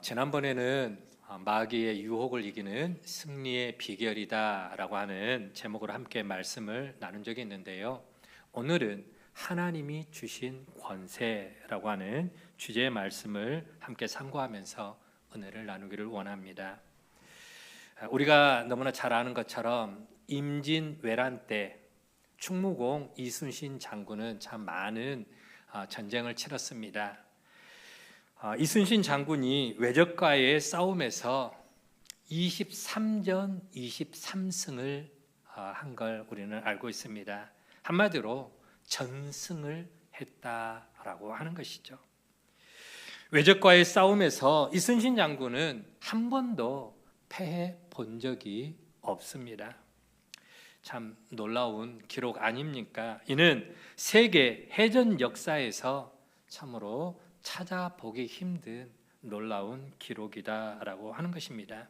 지난번에는 마귀의 유혹을 이기는 승리의 비결이다라고 하는 제목으로 함께 말씀을 나눈 적이 있는데요. 오늘은 하나님이 주신 권세라고 하는 주제의 말씀을 함께 상고하면서 은혜를 나누기를 원합니다. 우리가 너무나 잘 아는 것처럼 임진왜란 때 충무공 이순신 장군은 참 많은 전쟁을 치렀습니다. 이순신 장군이 외적과의 싸움에서 23전 23승을 한 걸 우리는 알고 있습니다. 한마디로 전승을 했다라고 하는 것이죠. 외적과의 싸움에서 이순신 장군은 한 번도 패해 본 적이 없습니다. 참 놀라운 기록 아닙니까? 이는 세계 해전 역사에서 참으로 찾아보기 힘든 놀라운 기록이다라고 하는 것입니다.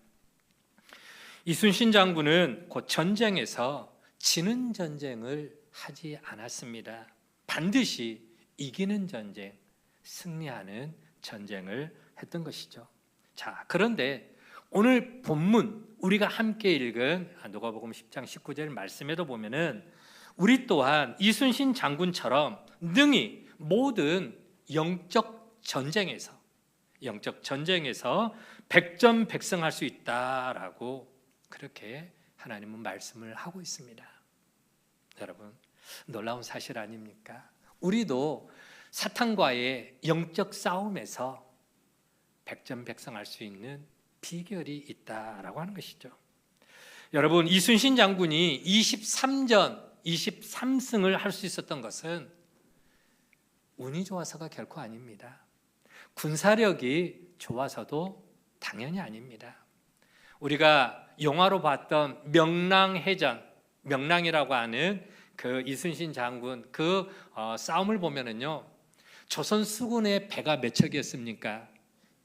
이순신 장군은 곧 전쟁에서 지는 전쟁을 하지 않았습니다. 반드시 이기는 전쟁, 승리하는 전쟁을 했던 것이죠. 자, 그런데 오늘 본문 우리가 함께 읽은 누가복음 10장 19절 말씀에도 보면은 우리 또한 이순신 장군처럼 능히 모든 영적 전쟁에서 백전백승할 수 있다라고 그렇게 하나님은 말씀을 하고 있습니다. 여러분, 놀라운 사실 아닙니까? 우리도 사탄과의 영적 싸움에서 백전백승할 수 있는 비결이 있다라고 하는 것이죠. 여러분, 이순신 장군이 23전 23승을 할 수 있었던 것은 운이 좋아서가 결코 아닙니다. 군사력이 좋아서도 당연히 아닙니다. 우리가 영화로 봤던 명랑해전, 명랑이라고 하는 그 이순신 장군 그 싸움을 보면은요, 조선 수군의 배가 몇 척이었습니까?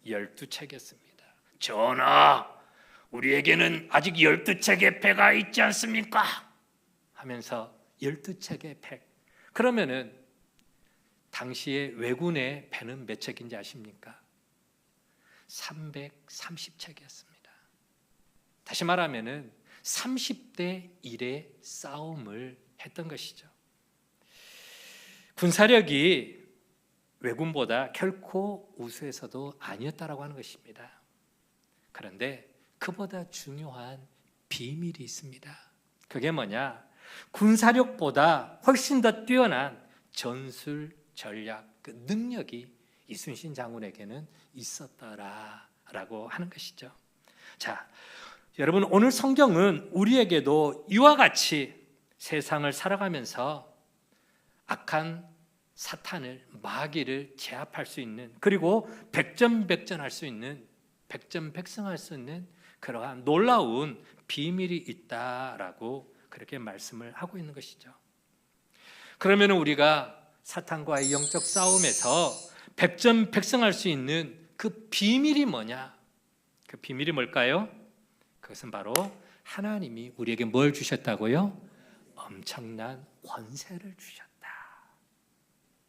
12척이었습니다. 전하, 우리에게는 아직 12척의 배가 있지 않습니까? 하면서 12척의 배. 그러면은 당시에 왜군의 배는 몇 척인지 아십니까? 330척이었습니다. 다시 말하면은 30대 1의 싸움을 했던 것이죠. 군사력이 왜군보다 결코 우수해서도 아니었다라고 하는 것입니다. 그런데 그보다 중요한 비밀이 있습니다. 그게 뭐냐? 군사력보다 훨씬 더 뛰어난 전술 전략, 그 능력이 이순신 장군에게는 있었더라라고 하는 것이죠. 자, 여러분, 오늘 성경은 우리에게도 이와 같이 세상을 살아가면서 악한 사탄을, 마귀를 제압할 수 있는, 그리고 백전백전할 수 있는, 백전백승할 수 있는 그러한 놀라운 비밀이 있다라고 그렇게 말씀을 하고 있는 것이죠. 그러면 우리가 사탄과의 영적 싸움에서 백전백승할 수 있는 그 비밀이 뭐냐? 그 비밀이 뭘까요? 그것은 바로 하나님이 우리에게 뭘 주셨다고요? 엄청난 권세를 주셨다.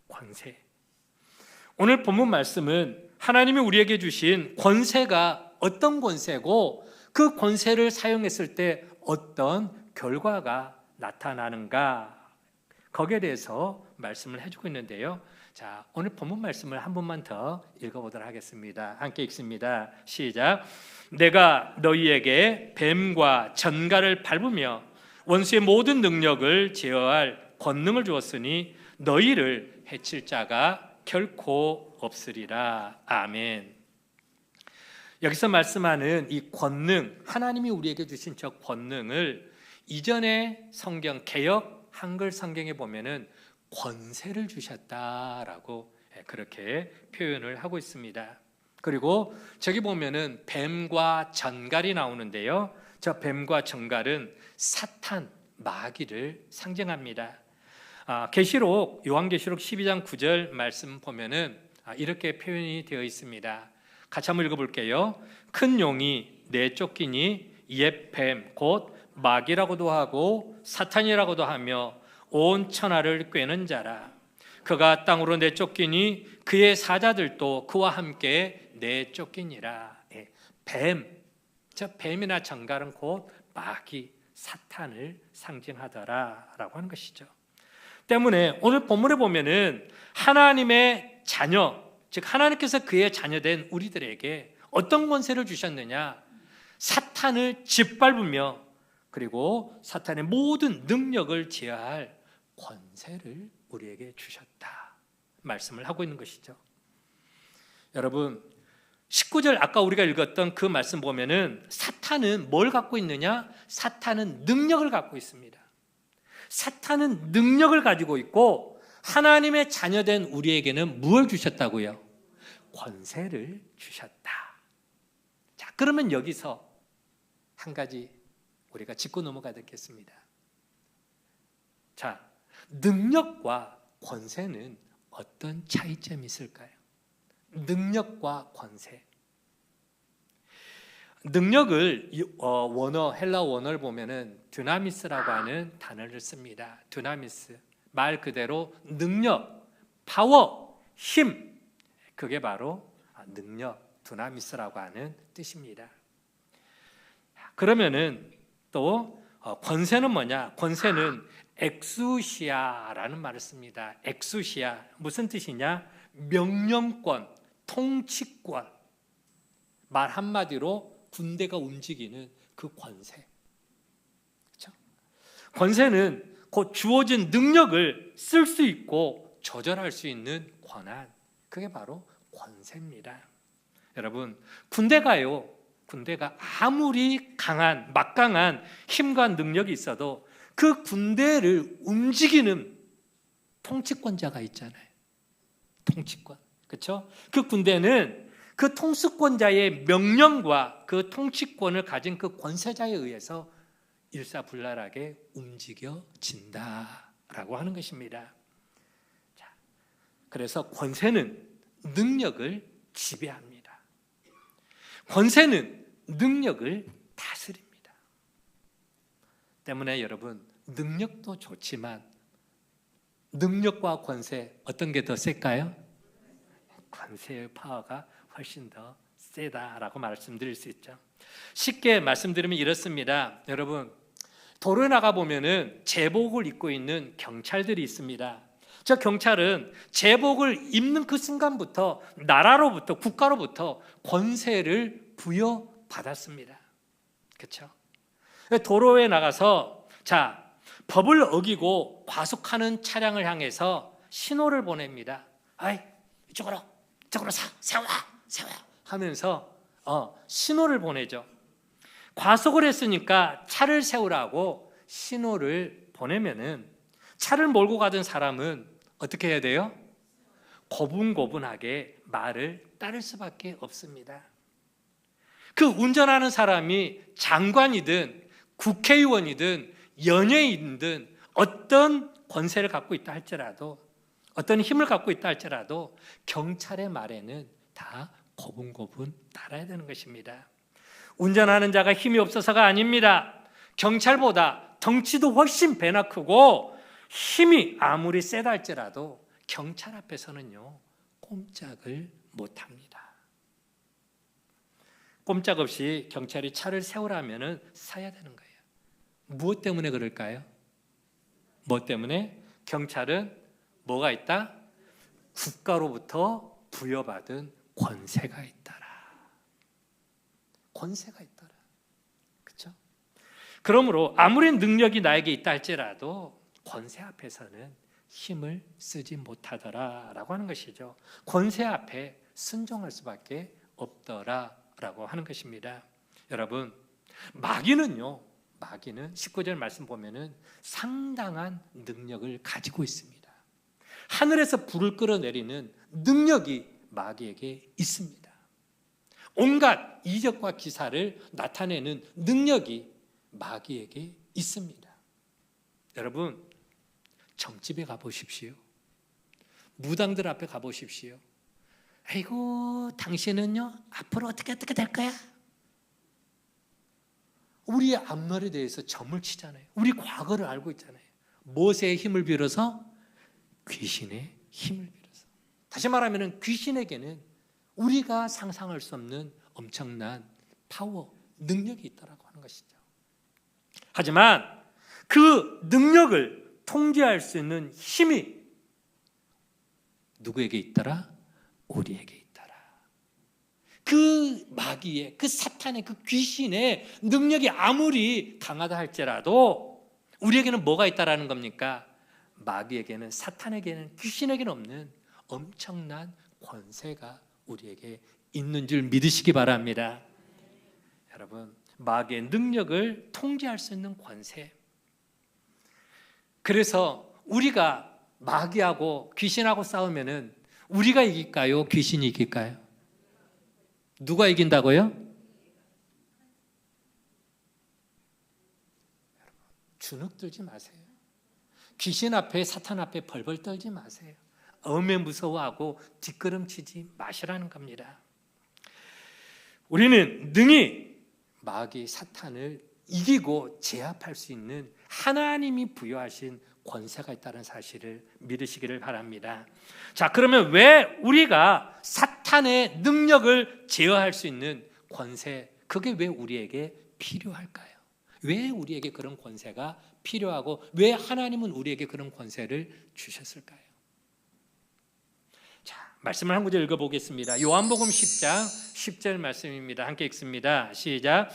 권세. 오늘 본문 말씀은 하나님이 우리에게 주신 권세가 어떤 권세고 그 권세를 사용했을 때 어떤 결과가 나타나는가, 거기에 대해서 말씀을 해주고 있는데요. 자, 오늘 본문 말씀을 한 번만 더 읽어보도록 하겠습니다. 함께 읽습니다. 시작. 내가 너희에게 뱀과 전갈을 밟으며 원수의 모든 능력을 제어할 권능을 주었으니 너희를 해칠 자가 결코 없으리라. 아멘. 여기서 말씀하는 이 권능, 하나님이 우리에게 주신 저 권능을 이전의 성경 개역 한글 성경에 보면은 권세를 주셨다라고 그렇게 표현을 하고 있습니다. 그리고 저기 보면은 뱀과 전갈이 나오는데요. 저 뱀과 전갈은 사탄, 마귀를 상징합니다. 계시록, 요한계시록 12장 9절 말씀 보면은 이렇게 표현이 되어 있습니다. 같이 한번 읽어볼게요. 큰 용이 내쫓기니 옛 뱀 곧 마귀라고도 하고 사탄이라고도 하며 온 천하를 꿰는 자라. 그가 땅으로 내쫓기니 그의 사자들도 그와 함께 내쫓기니라. 뱀, 저 뱀이나 정갈은 곧 마귀, 사탄을 상징하더라라고 하는 것이죠. 때문에 오늘 본문에 보면은 하나님의 자녀, 즉 하나님께서 그의 자녀된 우리들에게 어떤 권세를 주셨느냐? 사탄을 짓밟으며 그리고 사탄의 모든 능력을 제어할 권세를 우리에게 주셨다 말씀을 하고 있는 것이죠. 여러분 19절 아까 우리가 읽었던 그 말씀 보면은 사탄은 뭘 갖고 있느냐? 사탄은 능력을 갖고 있습니다. 사탄은 능력을 가지고 있고 하나님의 자녀된 우리에게는 무엇을 주셨다고요? 권세를 주셨다. 자, 그러면 여기서 한 가지 우리가 짚고 넘어가야 되겠습니다. 자, 능력과 권세는 어떤 차이점이 있을까요? 능력과 권세. 능력을 원어 헬라 원어를 보면은 드나미스라고 하는 단어를 씁니다. 드나미스 말 그대로 능력, 파워, 힘. 그게 바로 능력, 드나미스라고 하는 뜻입니다. 그러면은 또 권세는 뭐냐? 권세는 엑수시아라는 말을 씁니다. 엑수시아 무슨 뜻이냐? 명령권, 통치권. 말 한마디로 군대가 움직이는 그 권세. 그렇죠? 권세는 곧 주어진 능력을 쓸 수 있고 조절할 수 있는 권한. 그게 바로 권세입니다. 여러분, 군대가 아무리 강한, 막강한 힘과 능력이 있어도 그 군대를 움직이는 통치권자가 있잖아요. 통치권. 그렇죠? 그 군대는 그 통수권자의 명령과 그 통치권을 가진 그 권세자에 의해서 일사불란하게 움직여진다라고 하는 것입니다. 자, 그래서 권세는 능력을 지배합니다. 권세는 능력을 다스립니다. 때문에 여러분 능력도 좋지만 능력과 권세 어떤 게 더 셀까요? 권세의 파워가 훨씬 더 세다라고 말씀드릴 수 있죠. 쉽게 말씀드리면 이렇습니다. 여러분 도로에 나가 보면은 제복을 입고 있는 경찰들이 있습니다. 저 경찰은 제복을 입는 그 순간부터 나라로부터 국가로부터 권세를 부여받았습니다. 그렇죠? 도로에 나가서 자 법을 어기고 과속하는 차량을 향해서 신호를 보냅니다. 아이 이쪽으로 세워 하면서 신호를 보내죠. 과속을 했으니까 차를 세우라고 신호를 보내면은 차를 몰고 가던 사람은 어떻게 해야 돼요? 고분고분하게 말을 따를 수밖에 없습니다. 그 운전하는 사람이 장관이든 국회의원이든 연예인이든 어떤 권세를 갖고 있다 할지라도 어떤 힘을 갖고 있다 할지라도 경찰의 말에는 다 고분고분 따라야 되는 것입니다. 운전하는 자가 힘이 없어서가 아닙니다. 경찰보다 덩치도 훨씬 배나 크고 힘이 아무리 세다 할지라도 경찰 앞에서는요 꼼짝을 못합니다. 꼼짝없이 경찰이 차를 세우라면 서야 되는 거예요. 무엇 때문에 그럴까요? 뭐 때문에? 경찰은 뭐가 있다? 국가로부터 부여받은 권세가 있더라. 권세가 있더라. 그렇죠? 그러므로 아무리 능력이 나에게 있다 할지라도 권세 앞에서는 힘을 쓰지 못하더라라고 하는 것이죠. 권세 앞에 순종할 수밖에 없더라라고 하는 것입니다. 여러분, 마귀는 19절 말씀 보면은 상당한 능력을 가지고 있습니다. 하늘에서 불을 끌어내리는 능력이 마귀에게 있습니다. 온갖 이적과 기사를 나타내는 능력이 마귀에게 있습니다. 여러분, 점집에 가보십시오. 무당들 앞에 가보십시오. 아이고, 당신은요 앞으로 어떻게 될 거야? 우리의 앞날에 대해서 점을 치잖아요. 우리 과거를 알고 있잖아요. 무엇의 힘을 빌어서? 귀신의 힘을 빌어서. 다시 말하면 귀신에게는 우리가 상상할 수 없는 엄청난 파워, 능력이 있다라고 하는 것이죠. 하지만 그 능력을 통제할 수 있는 힘이 누구에게 있더라? 우리에게 있더라. 그 마귀의, 그 사탄의, 그 귀신의 능력이 아무리 강하다 할지라도 우리에게는 뭐가 있다라는 겁니까? 마귀에게는, 사탄에게는, 귀신에게는 없는 엄청난 권세가 우리에게 있는 줄 믿으시기 바랍니다. 여러분, 마귀의 능력을 통제할 수 있는 권세. 그래서 우리가 마귀하고 귀신하고 싸우면은 우리가 이길까요? 귀신이 이길까요? 누가 이긴다고요? 주눅 들지 마세요. 귀신 앞에, 사탄 앞에 벌벌 떨지 마세요. 엄에 무서워하고 뒷걸음치지 마시라는 겁니다. 우리는 능히 마귀, 사탄을 이기고 제압할 수 있는 하나님이 부여하신 권세가 있다는 사실을 믿으시기를 바랍니다. 자, 그러면 왜 우리가 사탄의 능력을 제어할 수 있는 권세, 그게 왜 우리에게 필요할까요? 왜 우리에게 그런 권세가 필요하고 왜 하나님은 우리에게 그런 권세를 주셨을까요? 자, 말씀을 한 구절 읽어보겠습니다. 요한복음 10장 10절 말씀입니다. 함께 읽습니다. 시작.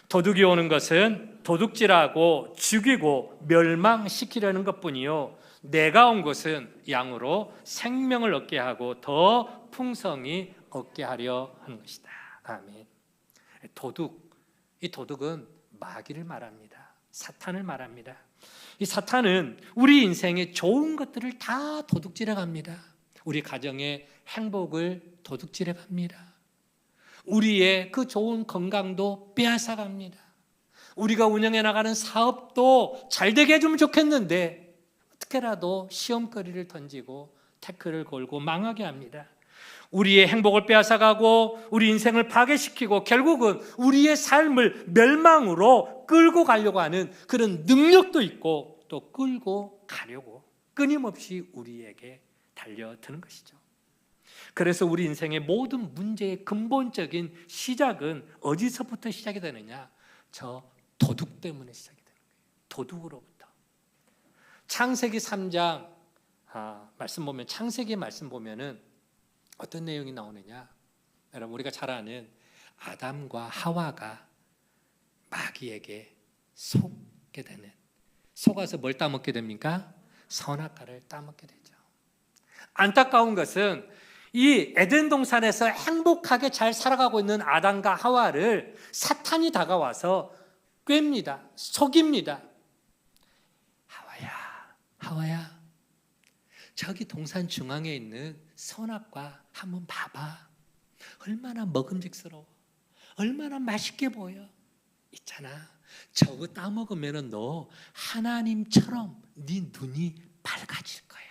도둑이 오는 것은 도둑질하고 죽이고 멸망시키려는 것뿐이요 내가 온 것은 양으로 생명을 얻게 하고 더 풍성히 얻게 하려 하는 것이다. 아멘. 도둑, 이 도둑은 마귀를 말합니다. 사탄을 말합니다. 이 사탄은 우리 인생의 좋은 것들을 다 도둑질해 갑니다. 우리 가정의 행복을 도둑질해 갑니다. 우리의 그 좋은 건강도 빼앗아 갑니다. 우리가 운영해 나가는 사업도 잘 되게 해주면 좋겠는데 어떻게라도 시험거리를 던지고 태클을 걸고 망하게 합니다. 우리의 행복을 빼앗아 가고 우리 인생을 파괴시키고 결국은 우리의 삶을 멸망으로 끌고 가려고 하는 그런 능력도 있고 또 끌고 가려고 끊임없이 우리에게 달려드는 것이죠. 그래서 우리 인생의 모든 문제의 근본적인 시작은 어디서부터 시작이 되느냐? 저 도둑 때문에 시작이 되는 거예요. 도둑으로부터. 창세기 3장 말씀 보면, 창세기 말씀 보면은 어떤 내용이 나오느냐? 여러분, 우리가 잘 아는 아담과 하와가 마귀에게 속게 되는, 속아서 뭘 따먹게 됩니까? 선악과를 따먹게 되죠. 안타까운 것은 이 에덴 동산에서 행복하게 잘 살아가고 있는 아담과 하와를 사탄이 다가와서 꿰입니다. 속입니다. 하와야, 저기 동산 중앙에 있는 선악과 한번 봐봐. 얼마나 먹음직스러워. 얼마나 맛있게 보여. 있잖아, 저거 따먹으면 너 하나님처럼 네 눈이 밝아질 거야.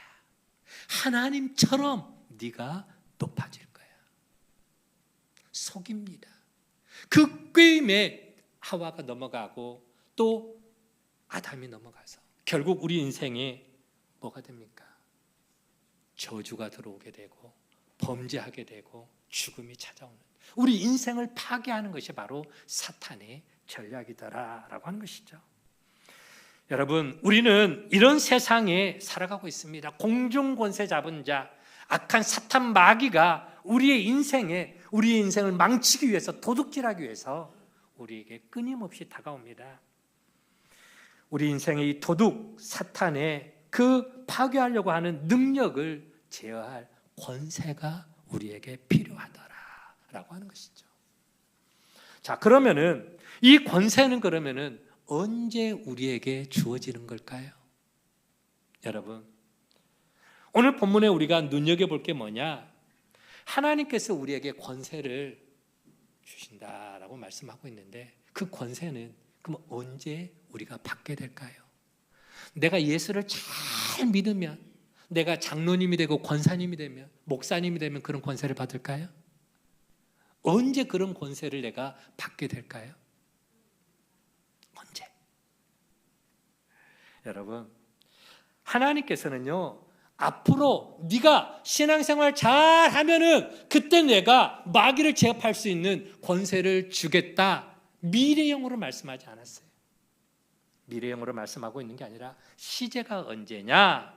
하나님처럼 네가 높아질 거야. 속입니다. 그 꾀임에 하와가 넘어가고 또 아담이 넘어가서 결국 우리 인생에 뭐가 됩니까? 저주가 들어오게 되고 범죄하게 되고 죽음이 찾아오는, 우리 인생을 파괴하는 것이 바로 사탄의 전략이더라라고 하는 것이죠. 여러분, 우리는 이런 세상에 살아가고 있습니다. 공중권세 잡은 자, 악한 사탄 마귀가 우리의 인생을 망치기 위해서, 도둑질하기 위해서 우리에게 끊임없이 다가옵니다. 우리 인생의 이 도둑 사탄의 그 파괴하려고 하는 능력을 제어할 권세가 우리에게 필요하더라라고 하는 것이죠. 자, 그러면은 이 권세는 그러면은 언제 우리에게 주어지는 걸까요? 여러분, 오늘 본문에 우리가 눈여겨볼 게 뭐냐? 하나님께서 우리에게 권세를 주신다라고 말씀하고 있는데 그 권세는 그럼 언제 우리가 받게 될까요? 내가 예수를 잘 믿으면, 내가 장로님이 되고 권사님이 되면, 목사님이 되면 그런 권세를 받을까요? 언제 그런 권세를 내가 받게 될까요? 언제? 여러분, 하나님께서는요 앞으로 네가 신앙생활 잘하면은 그때 내가 마귀를 제압할 수 있는 권세를 주겠다. 미래형으로 말씀하지 않았어요. 미래형으로 말씀하고 있는 게 아니라 시제가 언제냐?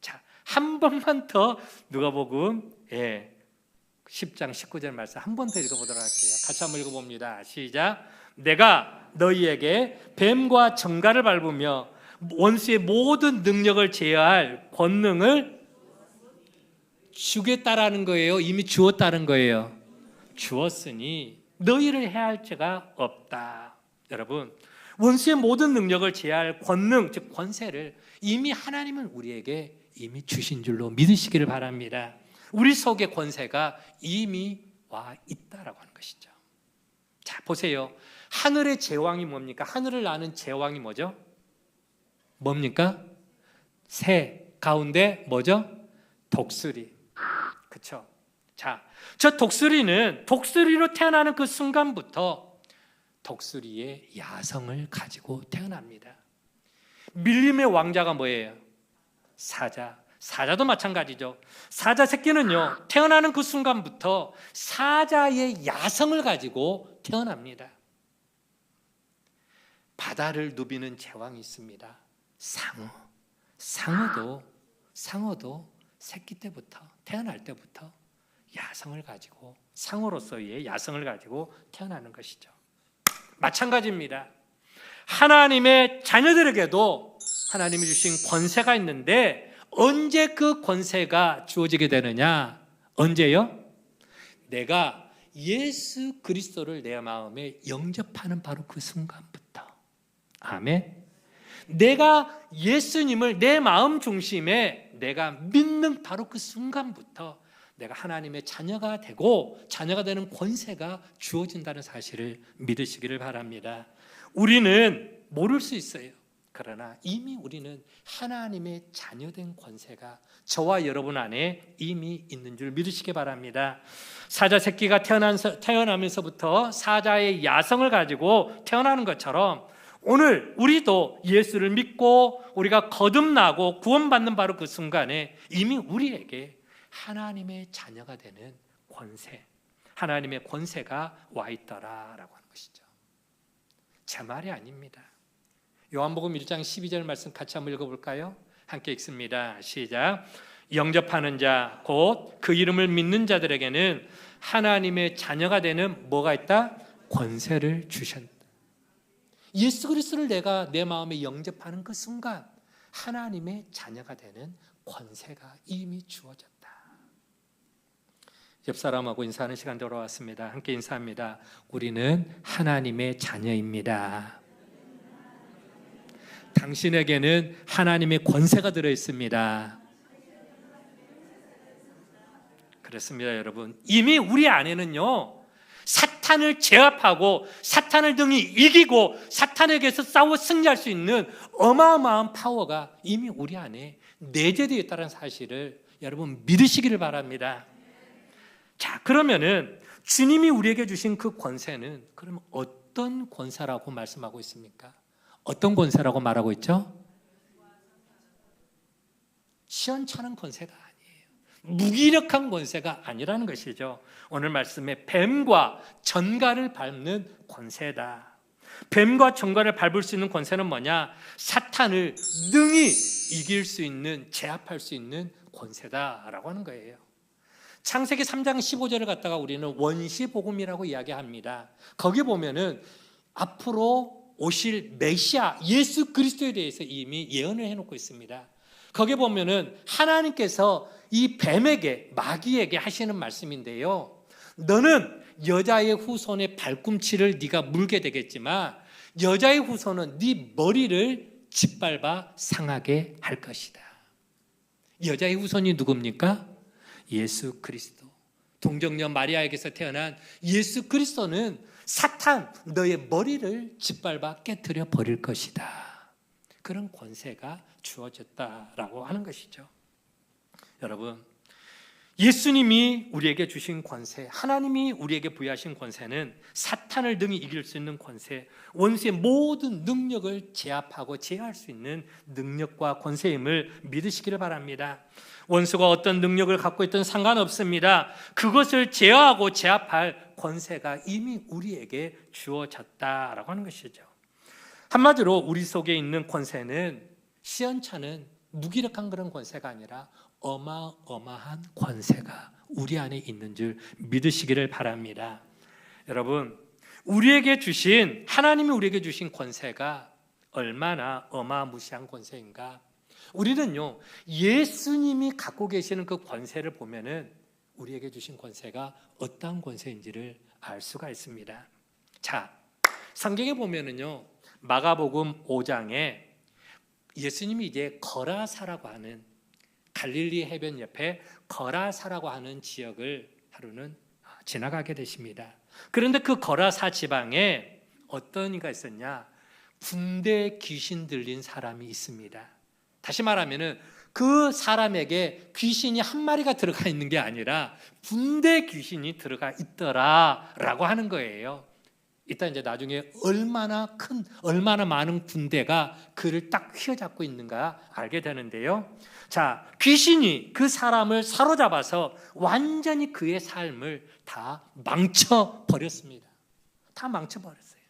자, 한 번만 더 누가복음 10장 19절 말씀 한 번 더 읽어보도록 할게요. 같이 한번 읽어봅니다. 시작. 내가 너희에게 뱀과 정갈을 밟으며 원수의 모든 능력을 제어할 권능을 주겠다라는 거예요. 이미 주었다는 거예요. 주었으니 너희를 해할 죄가 없다. 여러분, 원수의 모든 능력을 제어할 권능, 즉 권세를 이미 하나님은 우리에게 이미 주신 줄로 믿으시기를 바랍니다. 우리 속에 권세가 이미 와 있다라고 하는 것이죠. 자, 보세요. 하늘의 제왕이 뭡니까? 하늘을 나는 제왕이 뭐죠? 뭡니까? 새 가운데 뭐죠? 독수리. 그렇죠? 자, 저 독수리로 태어나는 그 순간부터 독수리의 야성을 가지고 태어납니다. 밀림의 왕자가 뭐예요? 사자. 사자도 마찬가지죠. 사자 새끼는요, 태어나는 그 순간부터 사자의 야성을 가지고 태어납니다. 바다를 누비는 제왕이 있습니다. 상어. 상어도 새끼 때부터, 태어날 때부터 야성을 가지고, 상어로서의 야성을 가지고 태어나는 것이죠. 마찬가지입니다. 하나님의 자녀들에게도 하나님이 주신 권세가 있는데 언제 그 권세가 주어지게 되느냐? 언제요? 내가 예수 그리스도를 내 마음에 영접하는 바로 그 순간부터. 아멘. 내가 예수님을 내 마음 중심에 내가 믿는 바로 그 순간부터 내가 하나님의 자녀가 되고 자녀가 되는 권세가 주어진다는 사실을 믿으시기를 바랍니다. 우리는 모를 수 있어요. 그러나 이미 우리는 하나님의 자녀된 권세가 저와 여러분 안에 이미 있는 줄 믿으시기 바랍니다. 사자 새끼가 태어나면서부터 사자의 야성을 가지고 태어나는 것처럼 오늘 우리도 예수를 믿고 우리가 거듭나고 구원받는 바로 그 순간에 이미 우리에게 하나님의 자녀가 되는 권세, 하나님의 권세가 와 있더라라고 하는 것이죠. 제 말이 아닙니다. 요한복음 1장 12절 말씀 같이 한번 읽어볼까요? 함께 읽습니다. 시작. 영접하는 자 곧 그 이름을 믿는 자들에게는 하나님의 자녀가 되는 뭐가 있다? 권세를 주셨다. 예수 그리스도를 내가 내 마음에 영접하는 그 순간 하나님의 자녀가 되는 권세가 이미 주어졌다. 옆 사람하고 인사하는 시간 돌아왔습니다. 함께 인사합니다. 우리는 하나님의 자녀입니다. 당신에게는 하나님의 권세가 들어 있습니다. 그렇습니다, 여러분. 이미 우리 안에는요, 사탄을 제압하고 사탄을 등이 이기고 사탄에게서 싸워 승리할 수 있는 어마어마한 파워가 이미 우리 안에 내재되어 있다는 사실을 여러분 믿으시기를 바랍니다. 자, 그러면은 주님이 우리에게 주신 그 권세는 그러면 어떤 권세라고 말씀하고 있습니까? 어떤 권세라고 말하고 있죠? 시원찮은 권세가 아니에요. 무기력한 권세가 아니라는 것이죠. 오늘 말씀에 뱀과 전갈을 밟는 권세다. 뱀과 전갈을 밟을 수 있는 권세는 뭐냐? 사탄을 능히 이길 수 있는, 제압할 수 있는 권세다라고 하는 거예요. 창세기 3장 15절을 갖다가 우리는 원시복음이라고 이야기합니다. 거기 보면은 앞으로 오실 메시아 예수 그리스도에 대해서 이미 예언을 해놓고 있습니다. 거기 보면은 하나님께서 이 뱀에게, 마귀에게 하시는 말씀인데요, 너는 여자의 후손의 발꿈치를 네가 물게 되겠지만 여자의 후손은 네 머리를 짓밟아 상하게 할 것이다. 여자의 후손이 누굽니까? 예수 그리스도. 동정녀 마리아에게서 태어난 예수 그리스도는 사탄, 너의 머리를 짓밟아 깨트려 버릴 것이다. 그런 권세가 주어졌다라고 하는 것이죠. 여러분, 예수님이 우리에게 주신 권세, 하나님이 우리에게 부여하신 권세는 사탄을 능히 이길 수 있는 권세, 원수의 모든 능력을 제압하고 제어할 수 있는 능력과 권세임을 믿으시기를 바랍니다. 원수가 어떤 능력을 갖고 있든 상관없습니다. 그것을 제어하고 제압할 권세가 이미 우리에게 주어졌다라고 하는 것이죠. 한마디로 우리 속에 있는 권세는 시원찮은 무기력한 그런 권세가 아니라 어마어마한 권세가 우리 안에 있는 줄 믿으시기를 바랍니다. 여러분, 하나님이 우리에게 주신 권세가 얼마나 어마무시한 권세인가? 우리는요, 예수님이 갖고 계시는 그 권세를 보면은 우리에게 주신 권세가 어떤 권세인지를 알 수가 있습니다. 자, 성경에 보면은요, 마가복음 5장에 예수님이 이제 거라사라고 하는 갈릴리 해변 옆에 거라사라고 하는 지역을 하루는 지나가게 되십니다. 그런데 그 거라사 지방에 어떤 이가 있었냐? 군대 귀신 들린 사람이 있습니다. 다시 말하면은 그 사람에게 귀신이 한 마리가 들어가 있는 게 아니라 군대 귀신이 들어가 있더라라고 하는 거예요. 이따 이제 나중에 얼마나 많은 군대가 그를 딱 휘어잡고 있는가 알게 되는데요. 자, 귀신이 그 사람을 사로잡아서 완전히 그의 삶을 다 망쳐버렸습니다. 다 망쳐버렸어요.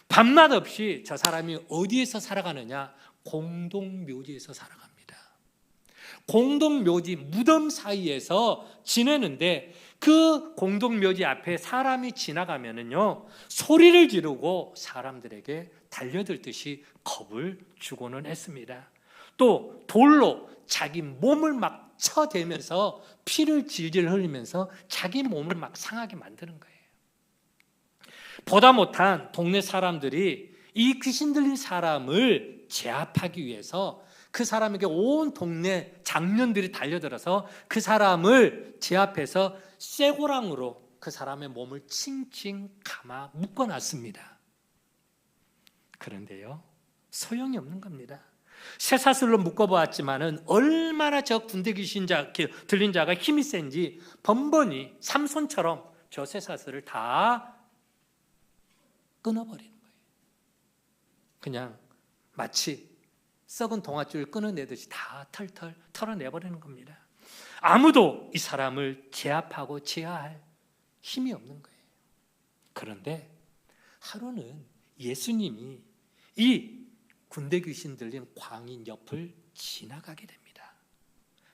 밤낮 없이 저 사람이 어디에서 살아가느냐? 공동묘지에서 살아갑니다. 공동묘지 무덤 사이에서 지내는데 그 공동묘지 앞에 사람이 지나가면은요, 소리를 지르고 사람들에게 달려들듯이 겁을 주고는 했습니다. 또 돌로 자기 몸을 막 쳐대면서 피를 질질 흘리면서 자기 몸을 막 상하게 만드는 거예요. 보다 못한 동네 사람들이 이 귀신 들린 사람을 제압하기 위해서 그 사람에게 온 동네 장년들이 달려들어서 그 사람을 제압해서 쇠고랑으로 그 사람의 몸을 칭칭 감아 묶어놨습니다. 그런데요, 소용이 없는 겁니다. 쇠사슬로 묶어보았지만은 얼마나 저 군대 귀신 들린 자가 힘이 센지 번번이 삼손처럼 저 쇠사슬을 다 끊어버리는 거예요. 그냥 마치 썩은 동아줄 끊어내듯이 다 털털 털어내버리는 겁니다. 아무도 이 사람을 제압하고 제어할 힘이 없는 거예요. 그런데 하루는 예수님이 이 군대 귀신 들린 광인 옆을 지나가게 됩니다.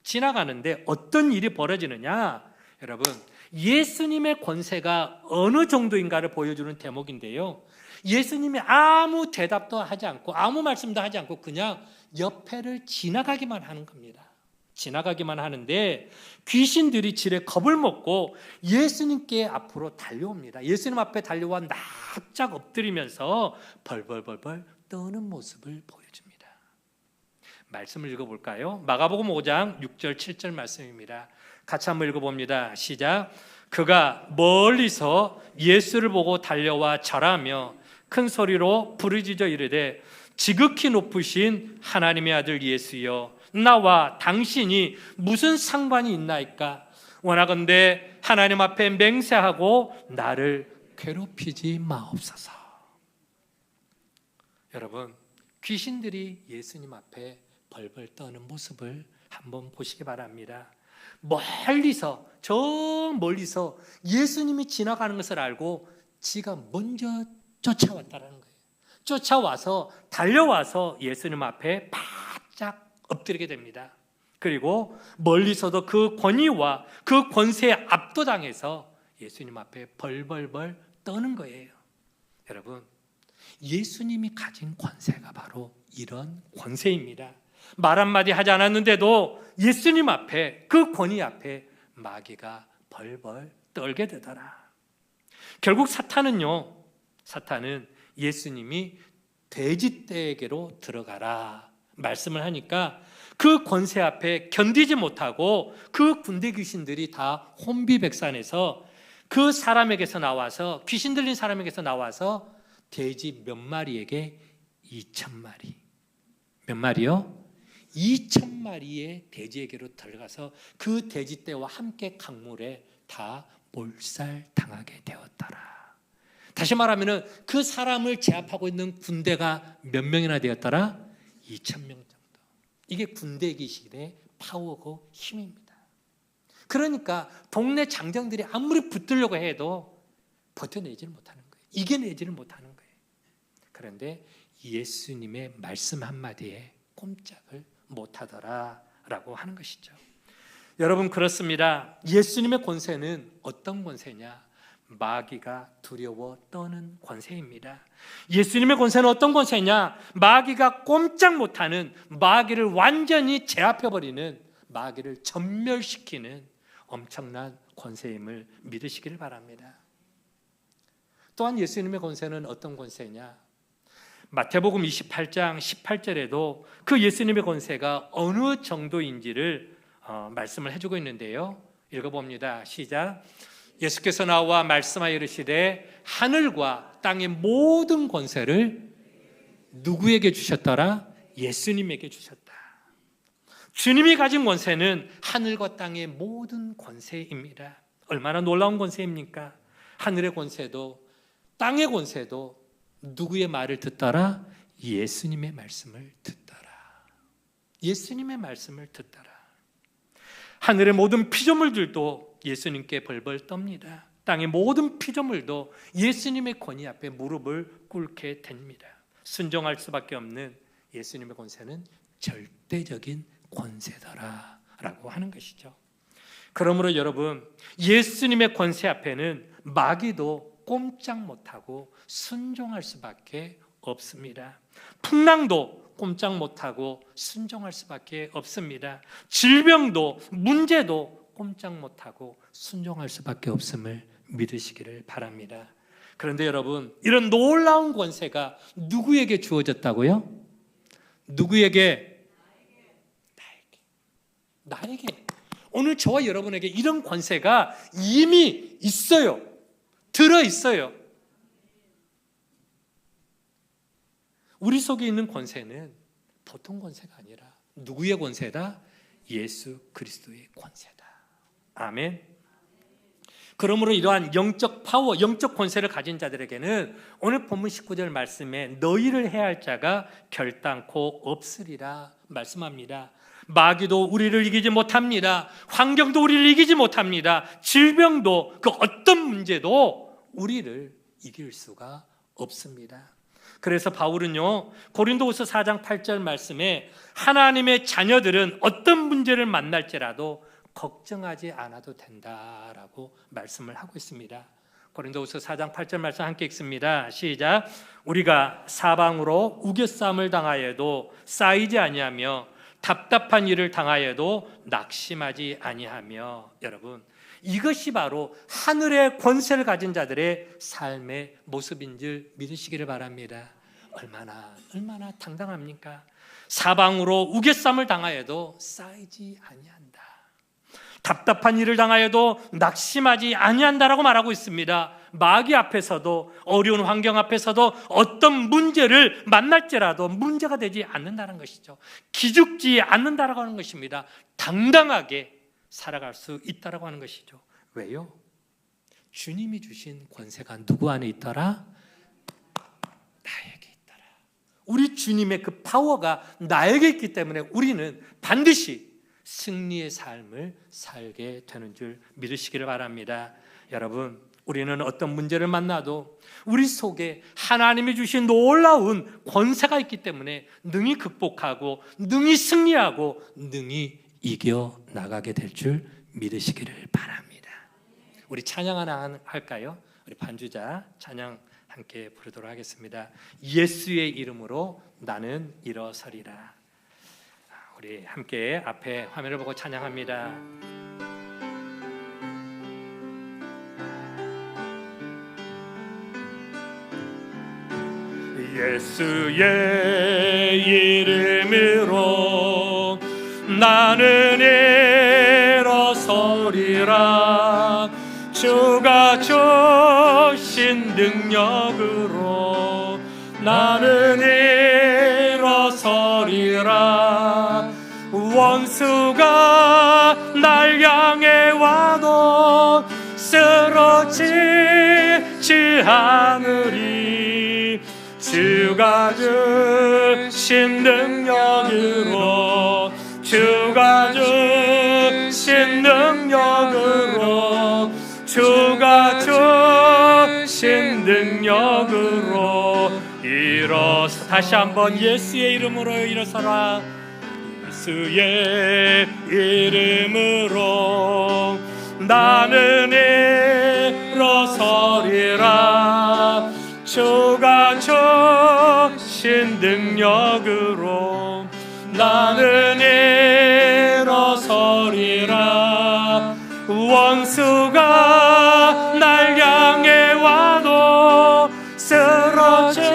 지나가는데 어떤 일이 벌어지느냐? 여러분, 예수님의 권세가 어느 정도인가를 보여주는 대목인데요. 예수님이 아무 대답도 하지 않고 아무 말씀도 하지 않고 그냥 옆에를 지나가기만 하는 겁니다. 지나가기만 하는데 귀신들이 지레 겁을 먹고 예수님께 앞으로 달려옵니다. 예수님 앞에 달려와 납작 엎드리면서 벌벌벌벌 떠는 모습을 보여줍니다. 말씀을 읽어볼까요? 마가복음 5장 6절 7절 말씀입니다. 같이 한번 읽어봅니다. 시작. 그가 멀리서 예수를 보고 달려와 절하며 큰 소리로 부르짖어 이르되 지극히 높으신 하나님의 아들 예수여, 나와 당신이 무슨 상관이 있나이까? 원하건대 하나님 앞에 맹세하고 나를 괴롭히지 마옵소서. 여러분, 귀신들이 예수님 앞에 벌벌 떠는 모습을 한번 보시기 바랍니다. 멀리서, 저 멀리서 예수님이 지나가는 것을 알고 지가 먼저 쫓아왔다는 거예요. 쫓아와서 달려와서 예수님 앞에 바짝 엎드리게 됩니다. 그리고 멀리서도 그 권위와 그 권세에 압도당해서 예수님 앞에 벌벌벌 떠는 거예요. 여러분, 예수님이 가진 권세가 바로 이런 권세입니다. 말 한마디 하지 않았는데도 예수님 앞에, 그 권위 앞에 마귀가 벌벌 떨게 되더라. 결국 사탄은 예수님이 돼지떼에게로 들어가라 말씀을 하니까 그 권세 앞에 견디지 못하고 그 군대 귀신들이 다 혼비백산해서 그 사람에게서 나와서, 귀신 들린 사람에게서 나와서 돼지 몇 마리에게 2,000마리. 몇 마리요? 2,000마리의 돼지에게로 들어가서 그 돼지떼와 함께 강물에 다 몰살당하게 되었더라. 다시 말하면 그 사람을 제압하고 있는 군대가 몇 명이나 되었더라? 2,000명 정도. 이게 군대 기실의 파워고 힘입니다. 그러니까 동네 장정들이 아무리 붙들려고 해도 버텨내지를 못하는 거예요. 이겨내지를 못하는 거예요. 그런데 예수님의 말씀 한마디에 꼼짝을 못하더라라고 하는 것이죠. 여러분, 그렇습니다. 예수님의 권세는 어떤 권세냐? 마귀가 두려워 떠는 권세입니다. 예수님의 권세는 어떤 권세냐? 마귀가 꼼짝 못하는, 마귀를 완전히 제압해버리는, 마귀를 전멸시키는 엄청난 권세임을 믿으시기를 바랍니다. 또한 예수님의 권세는 어떤 권세냐? 마태복음 28장 18절에도 그 예수님의 권세가 어느 정도인지를 말씀을 해주고 있는데요. 읽어봅니다. 시작. 예수께서 나와 말씀하여 이르시되 하늘과 땅의 모든 권세를 누구에게 주셨더라? 예수님에게 주셨다. 주님이 가진 권세는 하늘과 땅의 모든 권세입니다. 얼마나 놀라운 권세입니까? 하늘의 권세도 땅의 권세도 누구의 말을 듣더라? 예수님의 말씀을 듣더라. 예수님의 말씀을 듣더라. 하늘의 모든 피조물들도 예수님께 벌벌 떱니다. 땅의 모든 피조물도 예수님의 권위 앞에 무릎을 꿇게 됩니다. 순종할 수밖에 없는 예수님의 권세는 절대적인 권세더라라고 하는 것이죠. 그러므로 여러분, 예수님의 권세 앞에는 마귀도 꼼짝 못하고 순종할 수밖에 없습니다. 풍랑도 꼼짝 못하고 순종할 수밖에 없습니다. 질병도 문제도 꼼짝 못하고 순종할 수밖에 없음을 믿으시기를 바랍니다. 그런데 여러분, 이런 놀라운 권세가 누구에게 주어졌다고요? 누구에게? 나에게. 오늘 저와 여러분에게 이런 권세가 이미 있어요. 들어 있어요. 우리 속에 있는 권세는 보통 권세가 아니라 누구의 권세다? 예수 그리스도의 권세다. 아멘. 그러므로 이러한 영적 파워, 영적 권세를 가진 자들에게는 오늘 본문 19절 말씀에 너희를 해할 자가 결단코 없으리라 말씀합니다. 마귀도 우리를 이기지 못합니다. 환경도 우리를 이기지 못합니다. 질병도 그 어떤 문제도 우리를 이길 수가 없습니다. 그래서 바울은요, 고린도후서 4장 8절 말씀에 하나님의 자녀들은 어떤 문제를 만날지라도 걱정하지 않아도 된다라고 말씀을 하고 있습니다. 고린도후서 4장 8절 말씀 함께 읽습니다. 시작. 우리가 사방으로 우겨싸움을 당하여도 쌓이지 아니하며 답답한 일을 당하여도 낙심하지 아니하며. 여러분, 이것이 바로 하늘의 권세를 가진 자들의 삶의 모습인 줄 믿으시기를 바랍니다. 얼마나 당당합니까? 사방으로 우겨쌈을 당하여도 쌓이지 아니한다. 답답한 일을 당하여도 낙심하지 아니한다라고 말하고 있습니다. 마귀 앞에서도 어려운 환경 앞에서도 어떤 문제를 만날지라도 문제가 되지 않는다는 것이죠. 기죽지 않는다라고 하는 것입니다. 당당하게 살아갈 수 있다라고 하는 것이죠. 왜요? 주님이 주신 권세가 누구 안에 있더라? 나에게 있더라. 우리 주님의 그 파워가 나에게 있기 때문에 우리는 반드시 승리의 삶을 살게 되는 줄 믿으시기를 바랍니다. 여러분, 우리는 어떤 문제를 만나도 우리 속에 하나님이 주신 놀라운 권세가 있기 때문에 능히 극복하고 능히 승리하고 능히 이겨나가게 될 줄 믿으시기를 바랍니다. 우리 찬양 하나 할까요? 우리 반주자 찬양 함께 부르도록 하겠습니다. 예수의 이름으로 나는 일어서리라. 우리 함께 앞에 화면을 보고 찬양합니다. 예수의 이름으로 나는 일어서리라. 주가 주신 능력으로 나는 일어서리라. 하느니 주가 주신 능력으로 주가 주신 능력으로 주가 주신 능력으로 일어서 다시 한번 예수의 이름으로 일어서라. 예수의 이름으로 나는 일어서리라. 주가 주신 능력으로 나는 일어서리라. 원수가 날 향해 와도 쓰러지지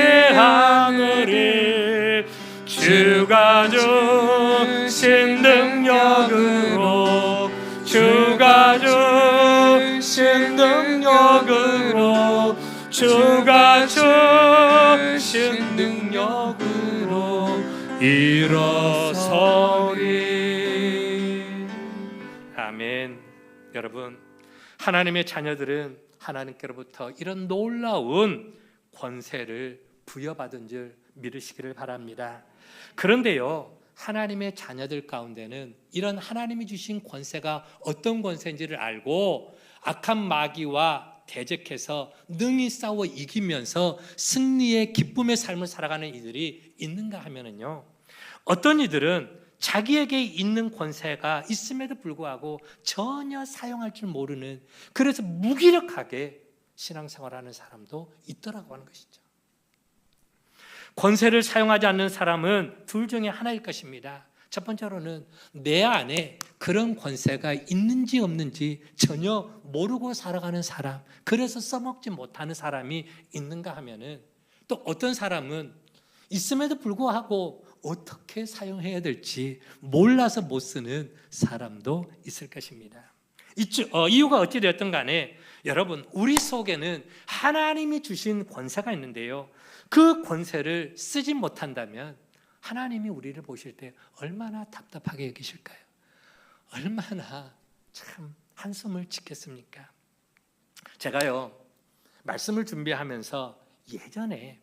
않으리. 주가 주신 능력으로 주가 주신 능력으로 주가 주신 능력으로 일어서리. 아멘. 여러분, 하나님의 자녀들은 하나님께로부터 이런 놀라운 권세를 부여받은 줄 믿으시기를 바랍니다. 그런데요, 하나님의 자녀들 가운데는 이런 하나님이 주신 권세가 어떤 권세인지를 알고 악한 마귀와 대적해서 능히 싸워 이기면서 승리의 기쁨의 삶을 살아가는 이들이 있는가 하면은요, 어떤 이들은 자기에게 있는 권세가 있음에도 불구하고 전혀 사용할 줄 모르는, 그래서 무기력하게 신앙생활하는 사람도 있더라고 하는 것이죠. 권세를 사용하지 않는 사람은 둘 중에 하나일 것입니다. 첫 번째로는 내 안에 그런 권세가 있는지 없는지 전혀 모르고 살아가는 사람, 그래서 써먹지 못하는 사람이 있는가 하면은, 또 어떤 사람은 있음에도 불구하고 어떻게 사용해야 될지 몰라서 못 쓰는 사람도 있을 것입니다. 이유가 어찌 되었든 간에 여러분, 우리 속에는 하나님이 주신 권세가 있는데요, 그 권세를 쓰지 못한다면 하나님이 우리를 보실 때 얼마나 답답하게 여기실까요? 얼마나 참 한숨을 짓겠습니까? 제가요, 말씀을 준비하면서 예전에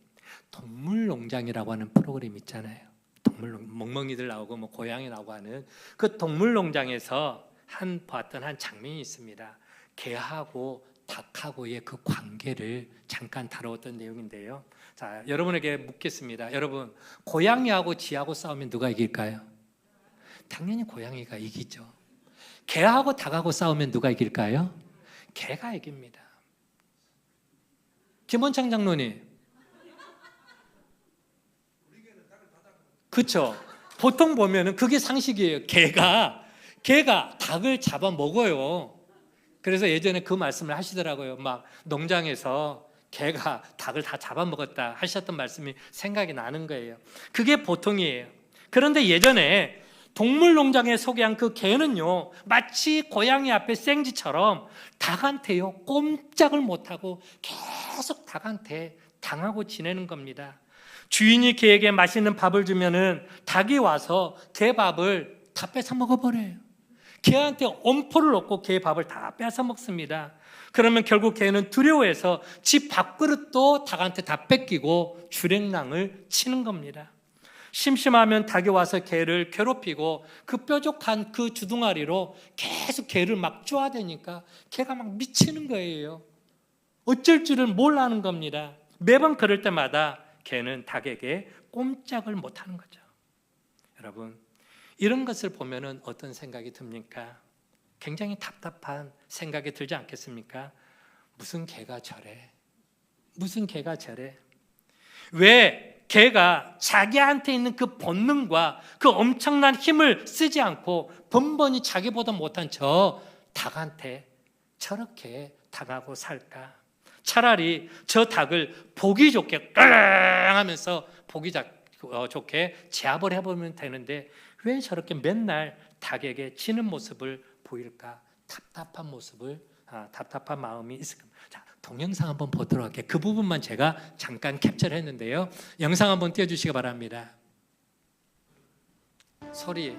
동물농장이라고 하는 프로그램 있잖아요. 멍멍이들 나오고 뭐 고양이 나오고 하는 그 동물농장에서 봤던 한 장면이 있습니다. 개하고 닭하고의 그 관계를 잠깐 다루었던 내용인데요. 자, 여러분에게 묻겠습니다. 여러분, 고양이하고 쥐하고 싸우면 누가 이길까요? 당연히 고양이가 이기죠. 개하고 닭하고 싸우면 누가 이길까요? 개가 이깁니다. 김원창 장로님, 그렇죠? 보통 보면은 그게 상식이에요. 개가 닭을 잡아 먹어요. 그래서 예전에 그 말씀을 하시더라고요. 막 농장에서 개가 닭을 다 잡아먹었다 하셨던 말씀이 생각이 나는 거예요. 그게 보통이에요. 그런데 예전에 동물농장에 소개한 그 개는요, 마치 고양이 앞에 생쥐처럼 닭한테요 꼼짝을 못하고 계속 닭한테 당하고 지내는 겁니다. 주인이 개에게 맛있는 밥을 주면은 닭이 와서 개 밥을 다 뺏어 먹어버려요. 개한테 엄포를 놓고 개 밥을 다 뺏어 먹습니다. 그러면 결국 개는 두려워해서 집 밥그릇도 닭한테 다 뺏기고 주랭랑을 치는 겁니다. 심심하면 닭이 와서 개를 괴롭히고 그 뾰족한 그 주둥아리로 계속 개를 막 쪼아대니까 개가 막 미치는 거예요. 어쩔 줄을 몰라하는 겁니다. 매번 그럴 때마다 개는 닭에게 꼼짝을 못하는 거죠. 여러분, 이런 것을 보면은 어떤 생각이 듭니까? 굉장히 답답한 생각이 들지 않겠습니까? 무슨 개가 저래? 무슨 개가 저래? 왜 개가 자기한테 있는 그 본능과 그 엄청난 힘을 쓰지 않고 번번이 자기보다 못한 저 닭한테 저렇게 당하고 살까? 차라리 저 닭을 보기 좋게 하면서 보기 좋게 제압을 해보면 되는데 왜 저렇게 맨날 닭에게 치는 모습을 보일까? 답답한 모습을, 답답한 마음이 있을 겁니다. 자, 동영상 한번 보도록 할게요. 그 부분만 제가 잠깐 캡처를 했는데요. 영상 한번 띄워주시기 바랍니다. 소리.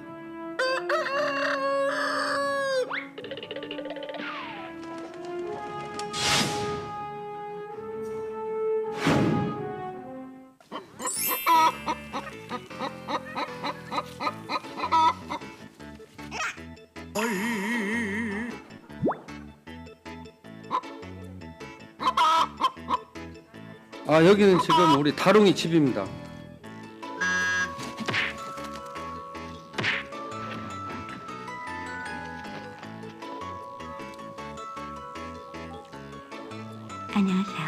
아, 여기는 지금 우리 다롱이 집입니다. 안녕하세요.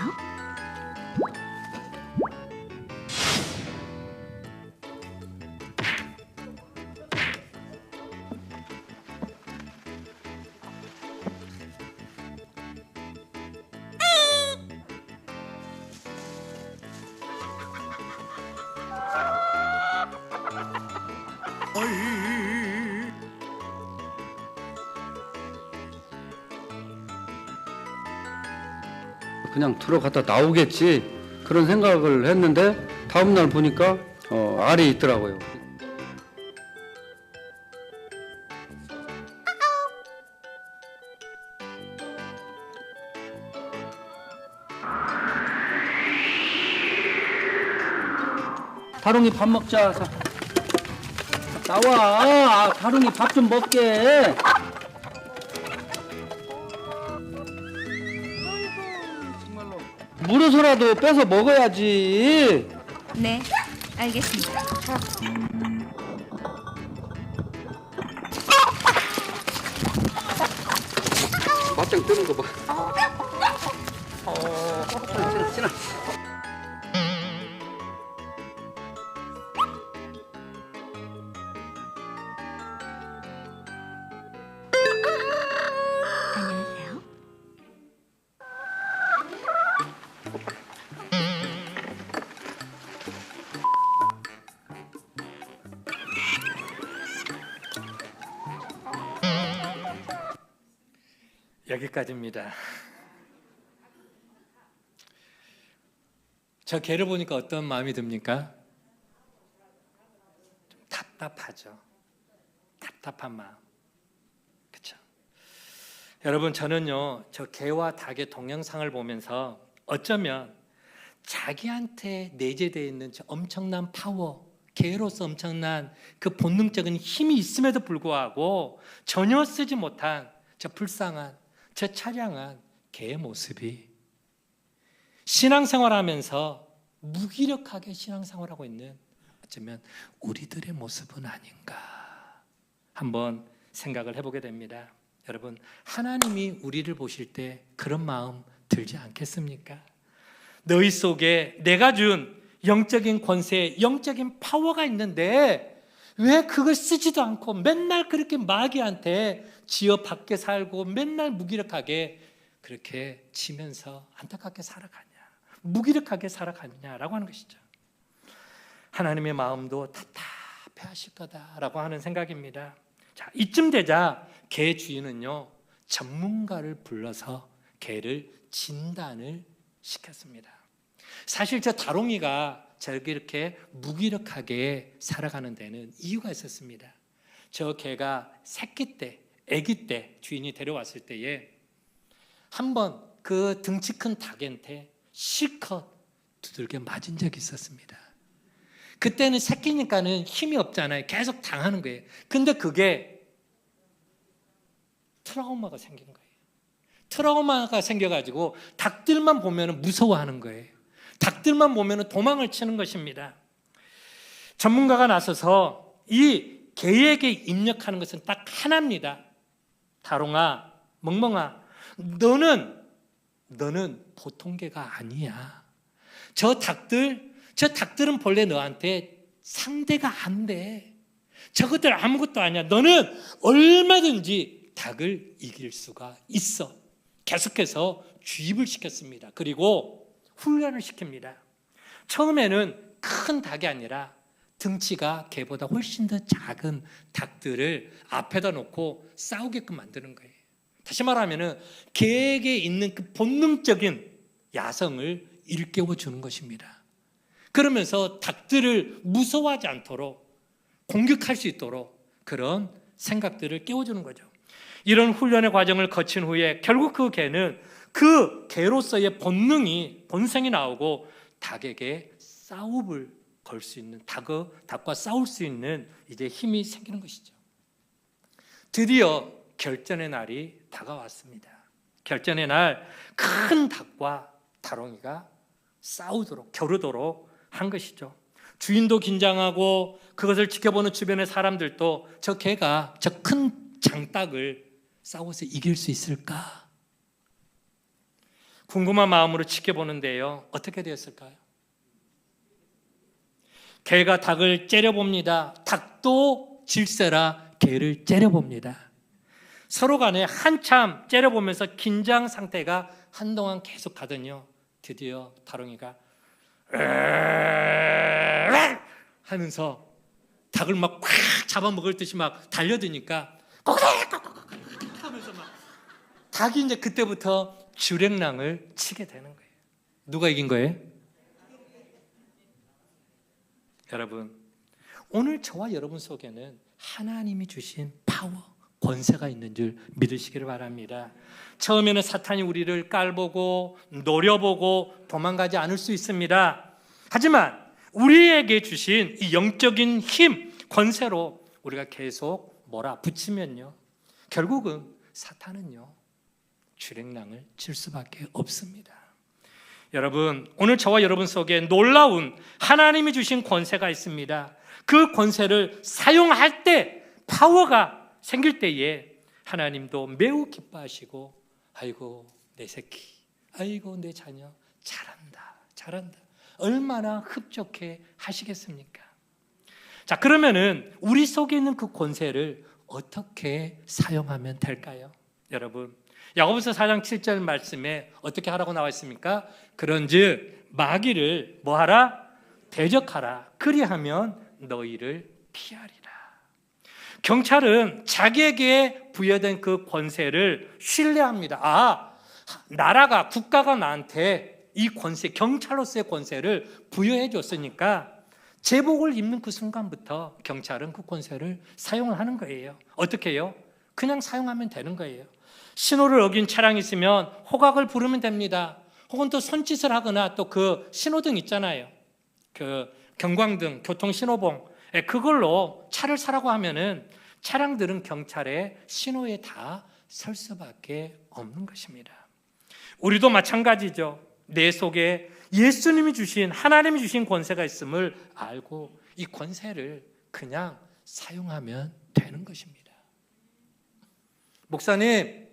그냥 들어갔다 나오겠지 그런 생각을 했는데 다음날 보니까 알이 있더라고요. 다롱이 밥 먹자. 자, 나와. 다롱이 밥 좀 먹게. 물어서라도 빼서 먹어야지. 네, 알겠습니다. 맞짱 뜨는 거 봐. 지나. 안녕하세요. 여기까지입니다. 저 개를 보니까 어떤 마음이 듭니까? 좀 답답하죠. 답답한 마음. 그렇죠. 여러분, 저는요, 저 개와 닭의 동영상을 보면서 어쩌면 자기한테 내재되어 있는 저 엄청난 파워, 개로서 엄청난 그 본능적인 힘이 있음에도 불구하고 전혀 쓰지 못한 저 불쌍한, 저 차량한 개의 모습이 신앙생활하면서 무기력하게 신앙생활하고 있는 어쩌면 우리들의 모습은 아닌가 한번 생각을 해보게 됩니다. 여러분, 하나님이 우리를 보실 때 그런 마음 들지 않겠습니까? 너희 속에 내가 준 영적인 권세, 영적인 파워가 있는데 왜 그걸 쓰지도 않고 맨날 그렇게 마귀한테 지어 밖에 살고 맨날 무기력하게 그렇게 치면서 안타깝게 살아가냐, 무기력하게 살아가냐라고 하는 것이죠. 하나님의 마음도 답답해 하실 거다라고 하는 생각입니다. 자, 이쯤 되자 개 주인은요, 전문가를 불러서 개를 진단을 시켰습니다. 사실 저 다롱이가 저렇게 이렇게 무기력하게 살아가는 데는 이유가 있었습니다. 저 개가 새끼 때, 아기 때 주인이 데려왔을 때에 한번 그 등치 큰 닭한테 실컷 두들겨 맞은 적이 있었습니다. 그때는 새끼니까는 힘이 없잖아요. 계속 당하는 거예요. 근데 그게 트라우마가 생긴 거예요. 트라우마가 생겨가지고 닭들만 보면 무서워하는 거예요. 닭들만 보면 도망을 치는 것입니다. 전문가가 나서서 이 개에게 입력하는 것은 딱 하나입니다. 다롱아, 멍멍아, 너는 보통 개가 아니야. 저 닭들은 본래 너한테 상대가 안 돼. 저것들 아무것도 아니야. 너는 얼마든지 닭을 이길 수가 있어. 계속해서 주입을 시켰습니다. 그리고 훈련을 시킵니다. 처음에는 큰 닭이 아니라 등치가 개보다 훨씬 더 작은 닭들을 앞에다 놓고 싸우게끔 만드는 거예요. 다시 말하면 개에게 있는 그 본능적인 야성을 일깨워 주는 것입니다. 그러면서 닭들을 무서워하지 않도록 공격할 수 있도록 그런 생각들을 깨워주는 거죠. 이런 훈련의 과정을 거친 후에 결국 그 개는 그 개로서의 본성이 나오고 닭에게 싸움을 걸 수 있는, 닭과 싸울 수 있는 이제 힘이 생기는 것이죠. 드디어 결전의 날이 다가왔습니다. 결전의 날, 큰 닭과 다롱이가 싸우도록, 겨루도록 한 것이죠. 주인도 긴장하고 그것을 지켜보는 주변의 사람들도 저 개가 저 큰 장닭을 싸워서 이길 수 있을까? 궁금한 마음으로 지켜보는데요. 어떻게 되었을까요? 개가 닭을 째려봅니다. 닭도 질세라 개를 째려봅니다. 서로 간에 한참 째려보면서 긴장 상태가 한동안 계속 가더니 드디어 다롱이가 하면서 닭을 막 꽉 잡아먹을 듯이 막 달려드니까 하면서 막 닭이 이제 그때부터 주랭랑을 치게 되는 거예요. 누가 이긴 거예요? 여러분, 오늘 저와 여러분 속에는 하나님이 주신 파워, 권세가 있는 줄 믿으시기를 바랍니다. 처음에는 사탄이 우리를 깔보고 노려보고 도망가지 않을 수 있습니다. 하지만 우리에게 주신 이 영적인 힘, 권세로 우리가 계속 몰아붙이면요, 결국은 사탄은요 주랭랑을 칠 수밖에 없습니다. 여러분, 오늘 저와 여러분 속에 놀라운 하나님이 주신 권세가 있습니다. 그 권세를 사용할 때, 파워가 생길 때에 하나님도 매우 기뻐하시고, 아이고 내 새끼, 아이고 내 자녀 잘한다, 잘한다, 얼마나 흡족해 하시겠습니까? 자, 그러면은 우리 속에 있는 그 권세를 어떻게 사용하면 될까요? 여러분, 야고보서 4장 7절 말씀에 어떻게 하라고 나와 있습니까? 그런즉 마귀를 뭐하라? 대적하라. 그리하면 너희를 피하리라. 경찰은 자기에게 부여된 그 권세를 신뢰합니다. 아, 나라가, 국가가 나한테 이 권세, 경찰로서의 권세를 부여해 줬으니까 제복을 입는 그 순간부터 경찰은 그 권세를 사용을 하는 거예요. 어떻게 해요? 그냥 사용하면 되는 거예요. 신호를 어긴 차량이 있으면 호각을 부르면 됩니다. 혹은 또 손짓을 하거나 또 그 신호등 있잖아요. 그 경광등, 교통신호봉, 그걸로 차를 사라고 하면은 차량들은 경찰의 신호에 다 설 수밖에 없는 것입니다. 우리도 마찬가지죠. 내 속에 예수님이 주신, 하나님이 주신 권세가 있음을 알고 이 권세를 그냥 사용하면 되는 것입니다. 목사님,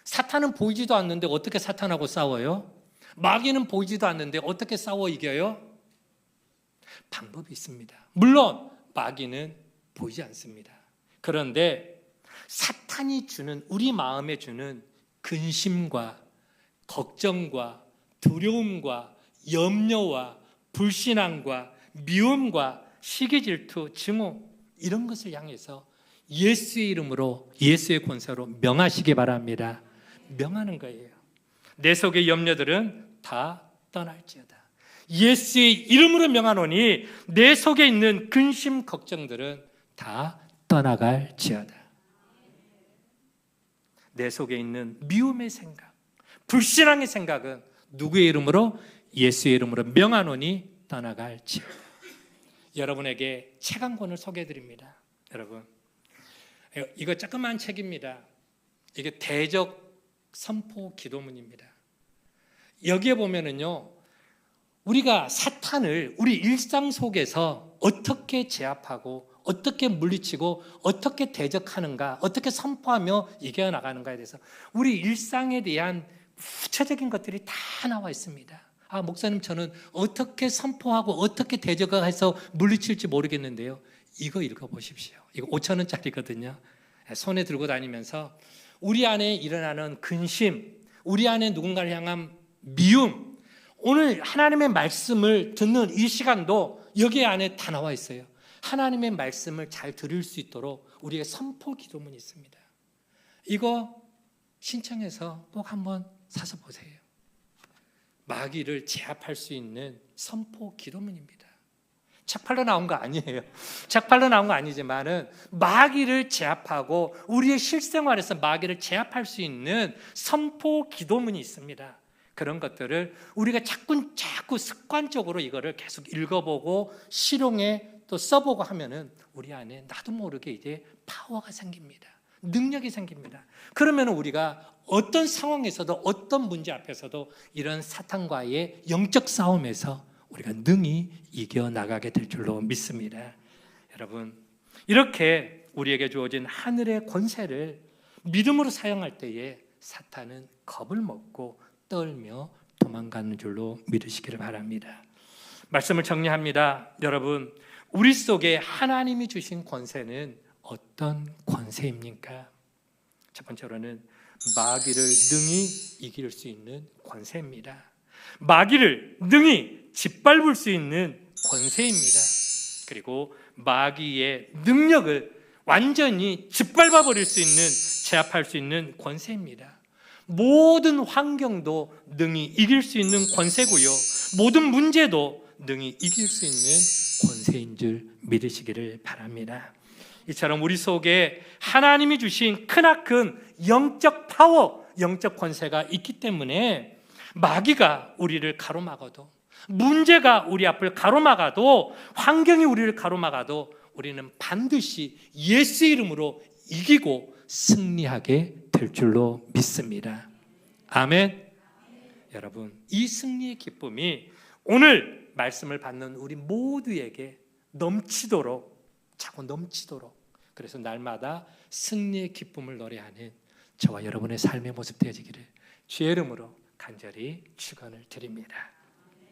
사탄은 보이지도 않는데 어떻게 사탄하고 싸워요? 마귀는 보이지도 않는데 어떻게 싸워 이겨요? 방법이 있습니다. 물론 마귀는 보이지 않습니다. 그런데 사탄이 주는, 우리 마음에 주는 근심과 걱정과 두려움과 염려와 불신앙과 미움과 시기 질투, 증오, 이런 것을 향해서 예수의 이름으로, 예수의 권세로 명하시기 바랍니다. 명하는 거예요. 내 속의 염려들은 다 떠날지어다. 예수의 이름으로 명하노니 내 속에 있는 근심 걱정들은 다 떠나갈지어다. 내 속에 있는 미움의 생각, 불신앙의 생각은 누구의 이름으로? 예수의 이름으로 명하노니 떠나갈지어다. 여러분에게 책 한 권을 소개해드립니다. 여러분, 이거 조그만 책입니다. 이게 대적 선포 기도문입니다. 여기에 보면은요, 우리가 사탄을 우리 일상 속에서 어떻게 제압하고 어떻게 물리치고 어떻게 대적하는가, 어떻게 선포하며 이겨나가는가에 대해서 우리 일상에 대한 구체적인 것들이 다 나와 있습니다. 아, 목사님, 저는 어떻게 선포하고 어떻게 대적해서 물리칠지 모르겠는데요. 이거 읽어보십시오. 이거 5,000원짜리거든요. 손에 들고 다니면서 우리 안에 일어나는 근심, 우리 안에 누군가를 향한 미움, 오늘 하나님의 말씀을 듣는 이 시간도 여기 안에 다 나와 있어요. 하나님의 말씀을 잘 들을 수 있도록 우리의 선포 기도문이 있습니다. 이거 신청해서 꼭 한번 사서 보세요. 마귀를 제압할 수 있는 선포 기도문입니다. 책 팔러 나온 거 아니에요. 책 팔러 나온 거 아니지만은 마귀를 제압하고 우리의 실생활에서 마귀를 제압할 수 있는 선포 기도문이 있습니다. 그런 것들을 우리가 자꾸 습관적으로 이거를 계속 읽어보고 실용에 또 써보고 하면은 우리 안에 나도 모르게 이제 파워가 생깁니다. 능력이 생깁니다. 그러면 우리가 어떤 상황에서도 어떤 문제 앞에서도 이런 사탄과의 영적 싸움에서 우리가 능히 이겨나가게 될 줄로 믿습니다. 여러분, 이렇게 우리에게 주어진 하늘의 권세를 믿음으로 사용할 때에 사탄은 겁을 먹고 떨며 도망가는 줄로 믿으시기를 바랍니다. 말씀을 정리합니다. 여러분, 우리 속에 하나님이 주신 권세는 어떤 권세입니까? 첫 번째로는 마귀를 능히 이길 수 있는 권세입니다. 마귀를 능히 짓밟을 수 있는 권세입니다. 그리고 마귀의 능력을 완전히 짓밟아 버릴 수 있는, 제압할 수 있는 권세입니다. 모든 환경도 능히 이길 수 있는 권세고요, 모든 문제도 능히 이길 수 있는 권세인 줄 믿으시기를 바랍니다. 이처럼 우리 속에 하나님이 주신 크나큰 영적 파워, 영적 권세가 있기 때문에 마귀가 우리를 가로막아도, 문제가 우리 앞을 가로막아도, 환경이 우리를 가로막아도 우리는 반드시 예수 이름으로 이기고 승리하게 될 줄로 믿습니다. 아멘. 여러분, 이 승리의 기쁨이 오늘 말씀을 받는 우리 모두에게 넘치도록, 자꾸 넘치도록, 그래서 날마다 승리의 기쁨을 노래하는 저와 여러분의 삶의 모습 되어지기를 주의 이름으로 간절히 축원을 드립니다.